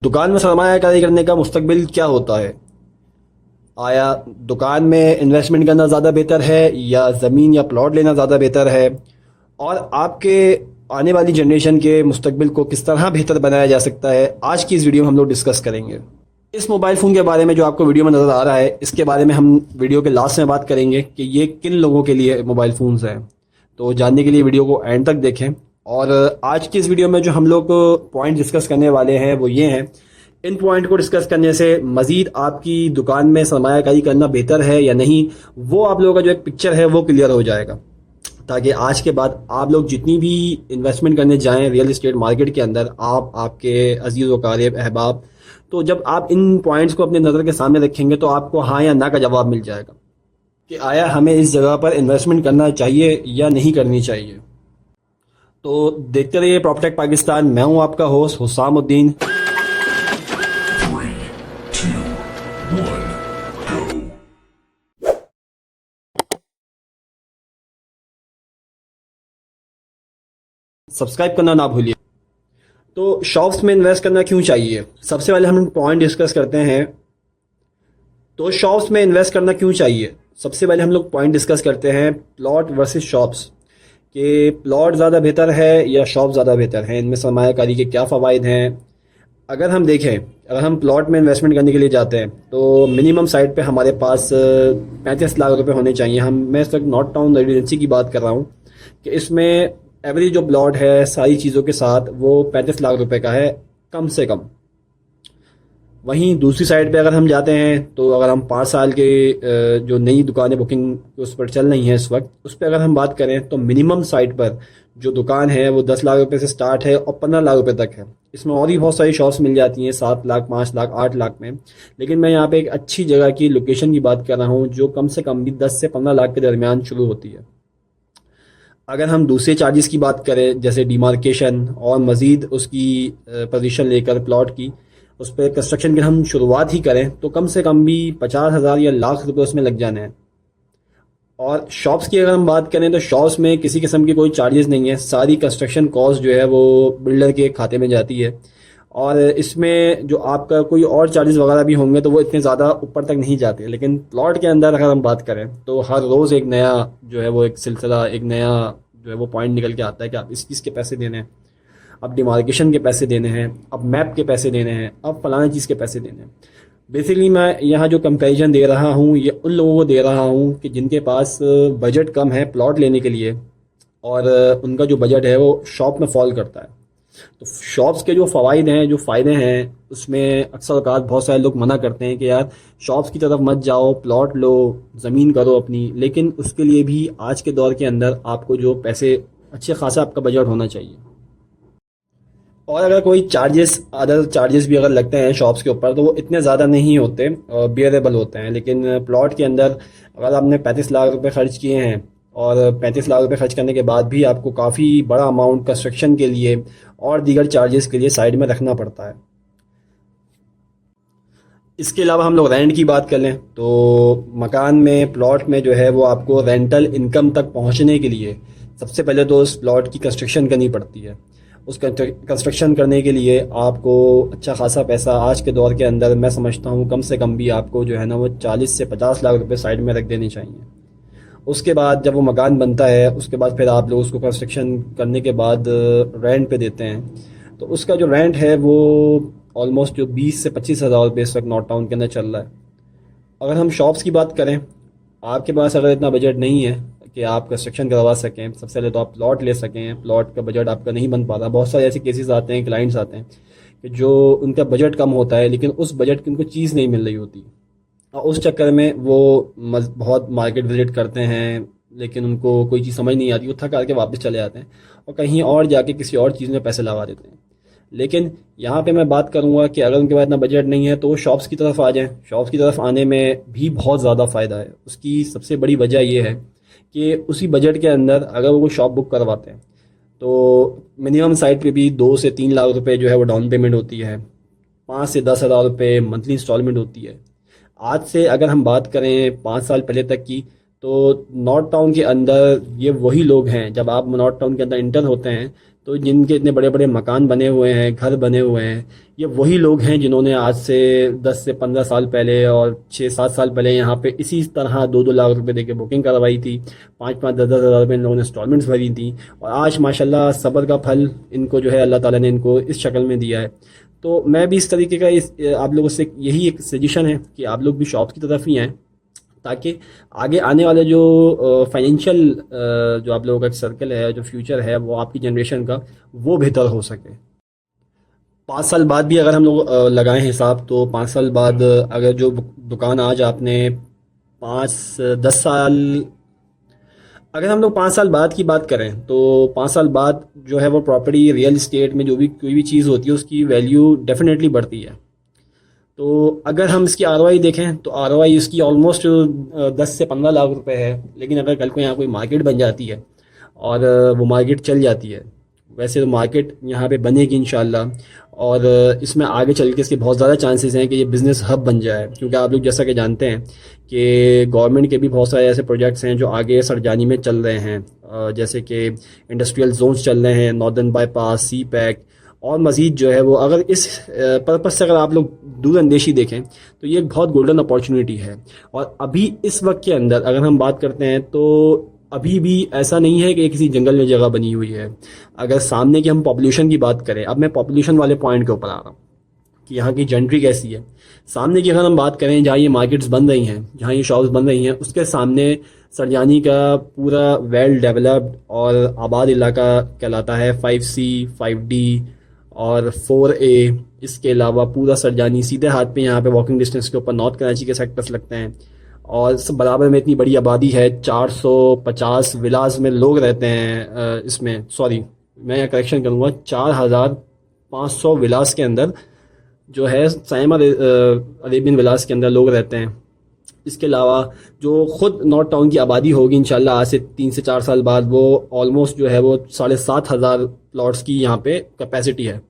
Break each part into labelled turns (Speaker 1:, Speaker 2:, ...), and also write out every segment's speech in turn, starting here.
Speaker 1: दुकान में सरमायाकारी करने का मुस्तकबिल क्या होता है? आया दुकान में इन्वेस्टमेंट करना ज़्यादा बेहतर है या ज़मीन या प्लॉट लेना ज़्यादा बेहतर है? और आपके आने वाली जनरेशन के मुस्तकबिल को किस तरह बेहतर बनाया जा सकता है, आज की इस वीडियो में हम लोग डिस्कस करेंगे। इस मोबाइल फ़ोन के बारे में जो आपको वीडियो में नज़र आ रहा है, इसके बारे में हम वीडियो के लास्ट में बात करेंगे कि ये किन लोगों के लिए मोबाइल फ़ोन्स हैं। तो जानने के लिए वीडियो को एंड तक देखें। और आज की इस वीडियो में जो हम लोग पॉइंट डिस्कस करने वाले हैं वो ये हैं। इन पॉइंट को डिस्कस करने से मज़ीद आपकी दुकान में सरमायाकारी करना बेहतर है या नहीं, वो आप लोगों का जो एक पिक्चर है वो क्लियर हो जाएगा, ताकि आज के बाद आप लोग जितनी भी इन्वेस्टमेंट करने जाएं रियल एस्टेट मार्केट के अंदर, आप आपके अजीज़ व क़रीब अहबाब, तो जब आप इन पॉइंट्स को अपने नज़र के सामने रखेंगे तो आपको हाँ या ना का जवाब मिल जाएगा कि आया हमें इस जगह पर इन्वेस्टमेंट करना चाहिए या नहीं करनी चाहिए। तो देखते रहिए प्रॉपर्टेक पाकिस्तान। मैं हूँ आपका होस्ट हुसामुद्दीन। सब्सक्राइब करना ना भूलिए। तो शॉप्स में इन्वेस्ट करना क्यों चाहिए, सबसे पहले हम पॉइंट डिस्कस करते हैं। तो शॉप्स में इन्वेस्ट करना क्यों चाहिए, सबसे पहले हम लोग पॉइंट डिस्कस करते हैं प्लॉट वर्सेस शॉप्स, कि प्लॉट ज़्यादा बेहतर है या शॉप ज़्यादा बेहतर है, इनमें सरमायाकारी के क्या फ़वाइद हैं। अगर हम देखें, अगर हम प्लॉट में इन्वेस्टमेंट करने के लिए जाते हैं तो मिनिमम साइड पे हमारे पास 35 लाख रुपए होने चाहिए। मैं इस वक्त नॉर्थ टाउन रेजिडेंसी की बात कर रहा हूँ कि इसमें एवरेज जो प्लॉट है सारी चीज़ों के साथ वो 35 लाख रुपए का है कम से कम। वहीं दूसरी साइड पे अगर हम जाते हैं तो अगर हम 5 साल के जो नई दुकानें बुकिंग उस पर चल रही हैं इस वक्त, उस पर अगर हम बात करें तो मिनिमम साइड पर जो दुकान है वो 10 लाख रुपए से स्टार्ट है और 15 लाख रुपए तक है। इसमें और भी बहुत सारी शॉप्स मिल जाती हैं 7 लाख, 5 लाख, 8 लाख में। लेकिन मैं यहाँ पे एक अच्छी जगह की लोकेशन की बात कर रहा हूँ जो कम से कम भी 10 से 15 लाख के दरमियान शुरू होती है। अगर हम दूसरे चार्जेस की बात करें जैसे डिमार्केशन और मज़ीद उसकी पोजीशन लेकर प्लॉट की, उस पर कंस्ट्रक्शन की हम शुरुआत ही करें तो कम से कम भी 50,000 या लाख रुपए उसमें लग जाने हैं। और शॉप्स की अगर हम बात करें तो शॉप्स में किसी किस्म की कोई चार्जेस नहीं है, सारी कंस्ट्रक्शन कॉस्ट जो है वो बिल्डर के खाते में जाती है। और इसमें जो आपका कोई और चार्जेस वगैरह भी होंगे तो वो इतने ज़्यादा ऊपर तक नहीं जाते। लेकिन प्लॉट के अंदर अगर हम बात करें तो हर रोज़ एक नया जो है वो एक सिलसिला, एक नया जो है वो पॉइंट निकल के आता है कि आप इस चीज़ के पैसे देने हैं, अब डिमार्केशन के पैसे देने हैं, अब मैप के पैसे देने हैं, अब फलाना चीज़ के पैसे देने हैं। बेसिकली मैं यहाँ जो कंपैरिजन दे रहा हूँ ये उन लोगों को दे रहा हूँ कि जिनके पास बजट कम है प्लॉट लेने के लिए, और उनका जो बजट है वो शॉप में फॉल करता है। तो शॉप्स के जो फ़वाइद हैं, जो फ़ायदे हैं, उसमें अक्सर औक़ात बहुत सारे लोग मना करते हैं कि यार शॉप्स की तरफ मत जाओ, प्लॉट लो, ज़मीन करो अपनी। लेकिन उसके लिए भी आज के दौर के अंदर आपको जो पैसे, अच्छे खासा आपका बजट होना चाहिए। और अगर कोई चार्जेस, अदर चार्जेस भी अगर लगते हैं शॉप्स के ऊपर तो वो इतने ज़्यादा नहीं होते, बियरेबल होते हैं। लेकिन प्लॉट के अंदर अगर आपने 35 लाख रुपए खर्च किए हैं और 35 लाख रुपए खर्च करने के बाद भी आपको काफ़ी बड़ा अमाउंट कंस्ट्रक्शन के लिए और दीगर चार्जेस के लिए साइड में रखना पड़ता है। इसके अलावा हम लोग रेंट की बात कर लें तो मकान में, प्लॉट में जो है वो आपको रेंटल इनकम तक पहुंचने के लिए सबसे पहले तो उस प्लॉट की कंस्ट्रक्शन करनी पड़ती है। उस कंस्ट्रक्शन करने के लिए आपको अच्छा खासा पैसा आज के दौर के अंदर, मैं समझता हूँ कम से कम भी आपको जो है ना वो 40 से 50 लाख रुपए साइड में रख देने चाहिए। उसके बाद जब वो मकान बनता है उसके बाद फिर आप लोग उसको कंस्ट्रक्शन करने के बाद रेंट पे देते हैं। तो उसका जो रेंट है वो ऑलमोस्ट जो 20 से 25 हज़ार रुपये इस वक्त नॉर्थ टाउन के अंदर चल रहा है। अगर हम शॉप्स की बात करें, आपके पास अगर इतना बजट नहीं है कि आप कंस्ट्रक्शन करवा सकें, सबसे पहले तो आप प्लॉट ले सकें, प्लॉट का बजट आपका नहीं बन पाता। बहुत सारे ऐसे केसेस आते हैं, क्लाइंट्स आते हैं कि जो उनका बजट कम होता है लेकिन उस बजट की उनको चीज़ नहीं मिल रही होती, और उस चक्कर में वो बहुत मार्केट विजिट करते हैं लेकिन उनको कोई चीज़ समझ नहीं आती, वो थक करके वापस चले जाते हैं और कहीं और जाके किसी और चीज़ में पैसे लगा देते हैं। लेकिन यहाँ पे मैं बात करूँगा कि अगर उनके पास इतना बजट नहीं है तो वो शॉप्स की तरफ आ जाएं। शॉप्स की तरफ आने में भी बहुत ज़्यादा फ़ायदा है। उसकी सबसे बड़ी वजह ये है कि उसी बजट के अंदर अगर वो शॉप बुक करवाते हैं तो मिनिमम साइड पे भी 2 से 3 लाख रुपए जो है वो डाउन पेमेंट होती है, 5 से 10 हज़ार रुपये मंथली इंस्टॉलमेंट होती है। आज से अगर हम बात करें 5 साल पहले तक की, तो नॉर्थ टाउन के अंदर ये वही लोग हैं, जब आप नॉर्थ टाउन के अंदर इंटर होते हैं तो जिनके इतने बड़े बड़े मकान बने हुए हैं, घर बने हुए हैं, ये वही लोग हैं जिन्होंने आज से 10 से 15 साल पहले और 6-7 साल पहले यहाँ पे इसी तरह 2-2 लाख रुपए देके बुकिंग करवाई थी। 5-5 10-10 हज़ार रुपये इन लोगों ने इंस्टॉलमेंट्स भरी थी, और आज माशाल्लाह सब्र का फल इनको जो है अल्लाह ताला ने इनको इस शक्ल में दिया है। तो मैं भी इस तरीके का आप लोगों से यही एक सजेशन है कि आप लोग भी शॉप की तरफ ही आएँ, ताकि आगे आने वाले जो फाइनेंशियल जो आप लोगों का एक सर्कल है, जो फ्यूचर है वो आपकी जनरेशन का, वो बेहतर हो सके। 5 साल बाद भी अगर हम लोग लगाएं हिसाब, तो 5 साल बाद अगर जो दुकान आज आपने 5-10 साल, अगर हम लोग 5 साल बाद की बात करें तो 5 साल बाद जो है वो प्रॉपर्टी, रियल इस्टेट में जो भी कोई भी चीज़ होती है उसकी वैल्यू डेफिनेटली बढ़ती है। तो अगर हम इसकी आरओआई देखें तो आरओआई इसकी ऑलमोस्ट 10 से 15 लाख रुपए है। लेकिन अगर कल को यहाँ कोई मार्केट बन जाती है और वो मार्केट चल जाती है, वैसे तो मार्केट यहाँ पे बनेगी इंशाल्लाह, और इसमें आगे चल के इसके बहुत ज़्यादा चांसेस हैं कि ये बिज़नेस हब बन जाए। क्योंकि आप लोग जैसा कि जानते हैं कि गवर्नमेंट के भी बहुत सारे ऐसे प्रोजेक्ट्स हैं जो आगे सरजानी में चल रहे हैं, जैसे कि इंडस्ट्रियल जोन्स चल रहे हैं, नॉर्दर्न बाईपास, सी पैक, और मज़ीद जो है वो, अगर इस पर्पज़ से अगर आप लोग दूरअंदेशी देखें तो ये एक बहुत गोल्डन अपॉर्चुनिटी है। और अभी इस वक्त के अंदर अगर हम बात करते हैं तो अभी भी ऐसा नहीं है कि किसी जंगल में जगह बनी हुई है। अगर सामने की हम पॉपुलेशन की बात करें, अब मैं पॉपुलेशन वाले पॉइंट के ऊपर आ रहा हूँ कि यहाँ की जेंट्री कैसी है। सामने की अगर हम बात करें, जहाँ ये मार्केट्स बन रही हैं, जहाँ ये शॉप्स बन रही हैं, उसके सामने सरजानी का पूरा वेल डेवलप्ड और आबाद इलाका कहलाता है, 5C, 5D और 4A। इसके अलावा पूरा सरजानी सीधे हाथ पे यहाँ पे वॉकिंग डिस्टेंस के ऊपर नॉर्थ कराची के सेक्टर्स लगते हैं, और सब बराबर में इतनी बड़ी आबादी है। 450 विलास में लोग रहते हैं, इसमें सॉरी मैं यहाँ करेक्शन करूँगा, 4500 विलास के अंदर जो है साइमा अरेबियन विलास के अंदर लोग रहते हैं। इसके अलावा जो ख़ुद नॉर्थ टाउन की आबादी होगी इंशाल्लाह आज से 3 से 4 साल बाद, वो ऑलमोस्ट जो है वो 7,500 प्लॉट्स की यहाँ पे कैपेसिटी है।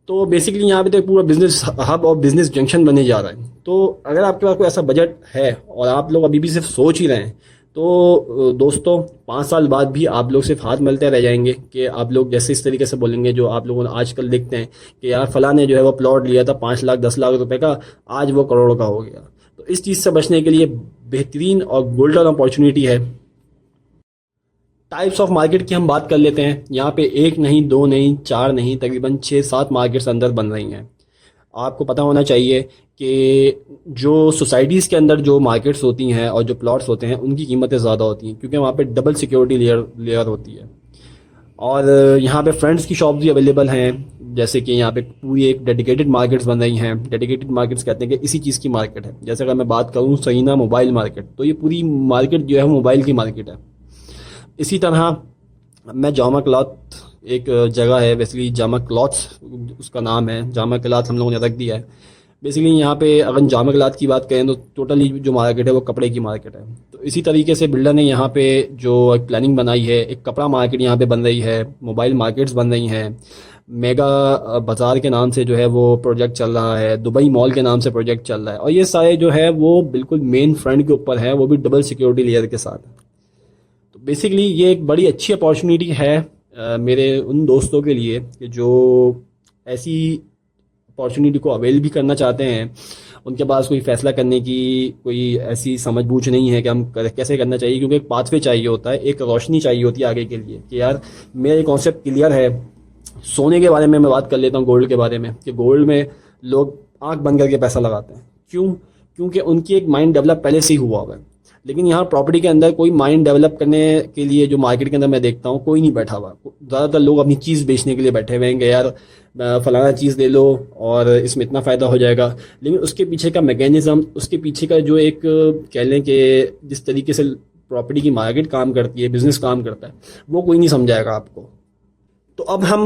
Speaker 1: तो बेसिकली यहाँ पे तो पूरा बिजनेस हब और बिजनेस जंक्शन बनने जा रहा है। तो अगर आपके पास कोई ऐसा बजट है और आप लोग अभी भी सिर्फ सोच ही रहे हैं, तो दोस्तों 5 साल बाद भी आप लोग सिर्फ हाथ मलते रह जाएंगे कि आप लोग जैसे इस तरीके से बोलेंगे जो आप लोगों ने आजकल देखते हैं कि यार फलां ने जो है वो प्लॉट लिया था 5 लाख 10 लाख रुपए का, आज वो करोड़ का हो गया। तो इस चीज़ से बचने के लिए बेहतरीन और गोल्डन अपॉर्चुनिटी है। टाइप्स ऑफ मार्केट की हम बात कर लेते हैं। यहाँ पे 1 नहीं, 2 नहीं, 4 नहीं, तकरीबन 6-7 मार्केट्स अंदर बन रही हैं। आपको पता होना चाहिए कि जो सोसाइटीज़ के अंदर जो मार्केट्स होती हैं और जो प्लॉट्स होते हैं उनकी कीमतें ज़्यादा होती हैं, क्योंकि वहाँ पे डबल सिक्योरिटी लेयर होती है। और यहाँ पे फ्रेंड्स की शॉप भी अवेलेबल हैं, जैसे कि यहाँ पे पूरी एक डेडिकेटेड मार्केट्स बन रही हैं। डेडिकेटेड मार्केट्स कहते हैं कि इसी चीज़ की मार्केट है। जैसे अगर मैं बात करूँ सहीना मोबाइल मार्केट, तो ये पूरी मार्केट जो है मोबाइल की मार्केट है। इसी तरह मैं जामा क्लॉथ, एक जगह है बेसिकली जामा क्लॉथ्स उसका नाम है, जामा क्लॉथ हम लोगों ने रख दिया है। बेसिकली यहाँ पे अगर जामा क्लॉथ की बात करें तो टोटली जो मार्केट है वो कपड़े की मार्केट है। तो इसी तरीके से बिल्डर ने यहाँ पे जो एक प्लानिंग बनाई है, एक कपड़ा मार्केट यहाँ पे बन रही है, मोबाइल मार्केट्स बन रही हैं, मेगा बाज़ार के नाम से जो है वो प्रोजेक्ट चल रहा है, दुबई मॉल के नाम से प्रोजेक्ट चल रहा है, और ये सारे जो है वो बिल्कुल मेन फ्रंट के ऊपर है, वो भी डबल सिक्योरिटी लेयर के साथ। तो बेसिकली ये एक बड़ी अच्छी अपॉर्चुनिटी है मेरे उन दोस्तों के लिए कि जो ऐसी अपॉर्चुनिटी को अवेल भी करना चाहते हैं। उनके पास कोई फ़ैसला करने की कोई ऐसी समझ बूझ नहीं है कि हम कैसे करना चाहिए, क्योंकि एक पाथवे चाहिए होता है, एक रोशनी चाहिए होती है आगे के लिए कि यार मेरा कॉन्सेप्ट क्लियर है। सोने के बारे में मैं बात कर लेता हूँ, गोल्ड के बारे में, कि गोल्ड में लोग आंख बंद करके पैसा लगाते हैं। क्यों? क्योंकि उनकी एक माइंड डेवलप पहले से ही हुआ हुआ है। लेकिन यहाँ प्रॉपर्टी के अंदर कोई माइंड डेवलप करने के लिए जो मार्केट के अंदर मैं देखता हूँ कोई नहीं बैठा हुआ। ज़्यादातर लोग अपनी चीज़ बेचने के लिए बैठे हुए हैं कि यार फलाना चीज़ ले लो और इसमें इतना फ़ायदा हो जाएगा। लेकिन उसके पीछे का मैकेनिज़्म, उसके पीछे का जो एक कह लें कि जिस तरीके से प्रॉपर्टी की मार्केट काम करती है, बिज़नेस काम करता है, वो कोई नहीं समझाएगा आपको। तो अब हम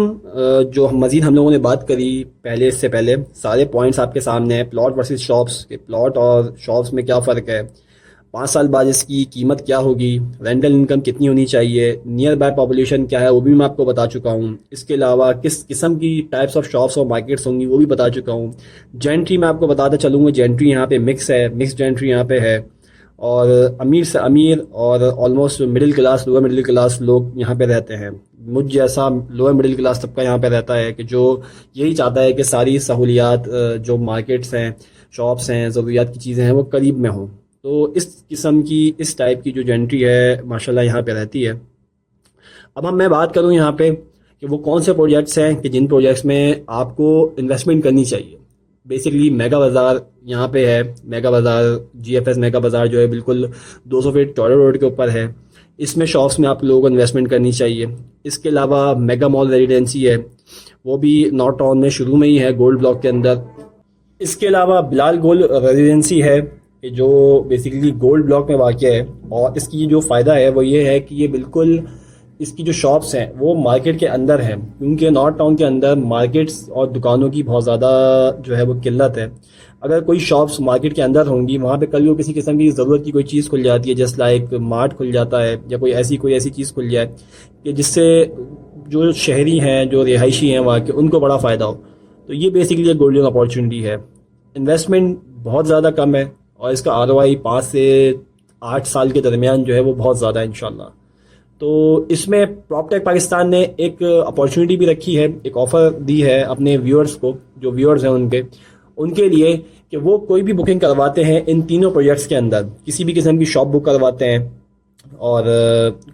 Speaker 1: जो मज़ीद हम लोगों ने बात करी पहले, इससे पहले सारे पॉइंट्स आपके सामने हैं। प्लॉट वर्सेस शॉप्स के, प्लॉट और शॉप्स में क्या फ़र्क है, 5 साल बाद इसकी कीमत क्या होगी, रेंटल इनकम कितनी होनी चाहिए, नियर बाय पॉपुलेशन क्या है वो भी मैं आपको बता चुका हूँ। इसके अलावा किस किस्म की टाइप्स ऑफ शॉप्स और मार्केट्स होंगी वो भी बता चुका हूँ। जेंट्री मैं आपको बताता चलूँगा, जेंट्री यहाँ पे मिक्स है, मिक्स जेंट्री यहाँ पे है, और अमीर से अमीर और almost middle class, lower middle class लोग यहाँ पे रहते हैं। मुझ जैसा लोअर मिडिल क्लास तबका यहाँ पे रहता है कि जो यही चाहता है कि सारी सहूलियात जो मार्केट्स हैं, शॉप्स हैं, ज़रूरियात की चीज़ें हैं वो करीब में हों। तो इस किस्म की, इस टाइप की जो जेंट्री है माशाल्लाह यहाँ पे रहती है। अब मैं बात करूँ यहाँ पे कि वो कौन से प्रोजेक्ट्स हैं कि जिन प्रोजेक्ट्स में आपको इन्वेस्टमेंट करनी चाहिए। बेसिकली मेगा बाज़ार यहाँ पे है। मेगा बाज़ार, जीएफएस मेगा बाज़ार जो है बिल्कुल 200 फीट टॉयलेट रोड के ऊपर है। इसमें शॉप्स में आप लोगों को इन्वेस्टमेंट करनी चाहिए। इसके अलावा मेगा मॉल रेजिडेंसी है, वो भी नॉर्थ टाउन में शुरू में ही है, गोल्ड ब्लॉक के अंदर। इसके अलावा बिलाल गोल्ड रेजिडेंसी है कि जो बेसिकली गोल्ड ब्लॉक में वाक़ है, और इसकी जो फ़ायदा है वो ये है कि ये बिल्कुल, इसकी जो शॉप्स हैं वो मार्केट के अंदर हैं, क्योंकि नॉर्थ टाउन के अंदर मार्केट्स और दुकानों की बहुत ज़्यादा जो है वो किल्लत है। अगर कोई शॉप्स मार्केट के अंदर होंगी, वहाँ पे कल को किसी किस्म की ज़रूरत की कोई चीज़ खुल जाती है, जस्ट लाइक मार्ट खुल जाता है या कोई ऐसी चीज़ खुल जाए कि जिससे जो शहरी हैं, जो रिहायशी हैं वहाँ के, उनको बड़ा फ़ायदा हो। तो ये बेसिकली एक गोल्डन अपॉर्चुनिटी है। इन्वेस्टमेंट बहुत ज़्यादा कम है और इसका आरओआई 5 से 8 साल के दरमियान जो है वो बहुत ज़्यादा है इंशाल्लाह। तो इसमें प्रॉपटेक पाकिस्तान ने एक अपॉर्चुनिटी भी रखी है, एक ऑफ़र दी है अपने व्यूअर्स को, जो व्यूअर्स हैं उनके लिए, कि वो कोई भी बुकिंग करवाते हैं इन तीनों प्रोजेक्ट्स के अंदर, किसी भी किस्म की शॉप बुक करवाते हैं और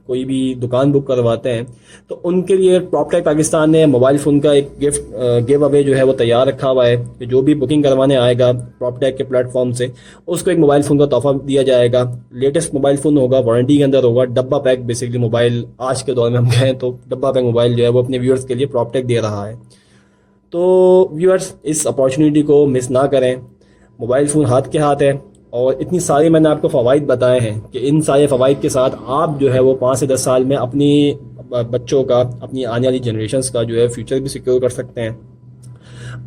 Speaker 1: कोई भी दुकान बुक करवाते हैं, तो उनके लिए प्रॉपटेक पाकिस्तान ने मोबाइल फ़ोन का एक गिव अवे जो है वो तैयार रखा हुआ है कि जो भी बुकिंग करवाने आएगा प्रॉपटेक के प्लेटफॉर्म से, उसको एक मोबाइल फ़ोन का तोहफा दिया जाएगा। लेटेस्ट मोबाइल फ़ोन होगा, वारंटी के अंदर होगा, डब्बा पैक बेसिकली मोबाइल। आज के दौर में हम कहें तो डब्बा पैक मोबाइल जो है वो अपने व्यूअर्स के लिए प्रॉपटेक दे रहा है। तो व्यूअर्स, इस अपॉर्चुनिटी को मिस ना करें। मोबाइल फ़ोन हाथ के हाथ है और इतनी सारी मैंने आपको फ़वाइद बताए हैं कि इन सारे फ़वाइद के साथ आप जो है वो 5 से 10 साल में अपनी बच्चों का, अपनी आने वाली जनरेशन्स का जो है फ्यूचर भी सिक्योर कर सकते हैं,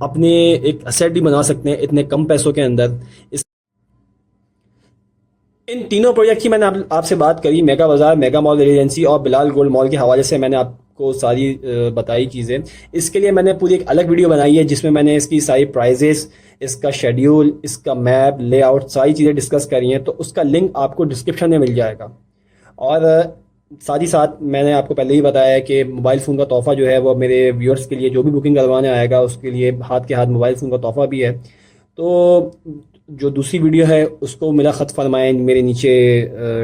Speaker 1: अपने एक असेट भी बना सकते हैं इतने कम पैसों के अंदर। इन तीनों प्रोजेक्ट की मैंने आपसे बात करी, मेगा बाज़ार, मेगा मॉल रेजिडेंसी और बिलाल गोल्ड मॉल के हवाले से मैंने आपको सारी बताई चीज़ें। इसके लिए मैंने पूरी एक अलग वीडियो बनाई है जिसमें मैंने इसकी सारी प्राइजेस, इसका शेड्यूल, इसका मैप, लेआउट, सारी चीज़ें डिस्कस करी हैं। तो उसका लिंक आपको डिस्क्रिप्शन में मिल जाएगा। और साथ ही साथ मैंने आपको पहले ही बताया है कि मोबाइल फ़ोन का तोहफ़ा जो है वो मेरे व्यूअर्स के लिए, जो भी बुकिंग करवाने आएगा उसके लिए हाथ के हाथ मोबाइल फ़ोन का तोहफ़ा भी है। तो जो दूसरी वीडियो है उसको मेरा ख़त फरमाएँ मेरे नीचे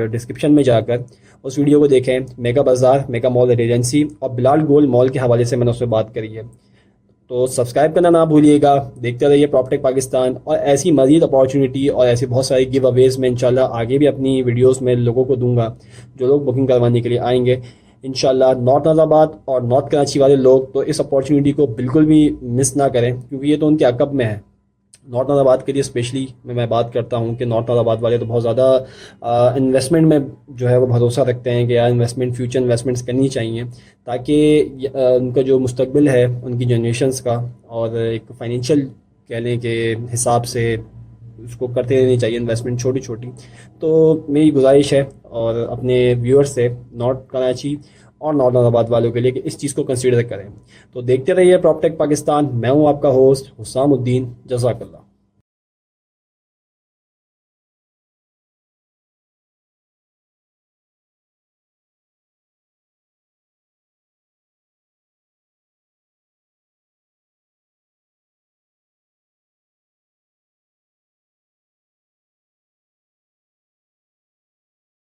Speaker 1: डिस्क्रिप्शन में जाकर, उस वीडियो को देखें। मेगा बाज़ार, मेगा मॉल रेजिडेंसी और बिलाल गोल्ड मॉल के हवाले से मैंने उससे बात करी है। तो सब्सक्राइब करना ना भूलिएगा। देखते रहिए प्रॉपटेक पाकिस्तान, और ऐसी मज़ीद अपॉर्चुनिटी और ऐसी बहुत सारी गिव अवेज़ में इंशाल्लाह आगे भी अपनी वीडियोस में लोगों को दूंगा, जो लोग बुकिंग करवाने के लिए आएंगे इंशाल्लाह। नॉर्थ नाज़ाबाद और नॉर्थ कराची वाले लोग तो इस अपॉर्चुनिटी को बिल्कुल भी मिस ना करें, क्योंकि ये तो उनके अकब में है। नॉर्थ नाज़ाबाद के लिए स्पेशली मैं बात करता हूँ कि नॉर्थ नाज़ाबाद वाले तो बहुत ज़्यादा इन्वेस्टमेंट में जो है वो भरोसा रखते हैं कि यार इन्वेस्टमेंट, फ्यूचर इन्वेस्टमेंट्स करनी चाहिए, ताकि उनका जो मुस्तकबिल है उनकी जनरेशन्स का, और एक फाइनेंशियल कह लें कि हिसाब से उसको करते रहनी चाहिए इन्वेस्टमेंट छोटी छोटी। तो मेरी गुजारिश है और अपने व्यूअर्स से, नॉर्थ कराची और नॉर्थ नाज़ाबाद वालों के लिए, कि इस चीज़ को कंसीडर करें। तो देखते रहिए प्रॉपटेक पाकिस्तान। मैं हूँ आपका होस्ट हुसामुद्दीन। जज़ाकल्लाह।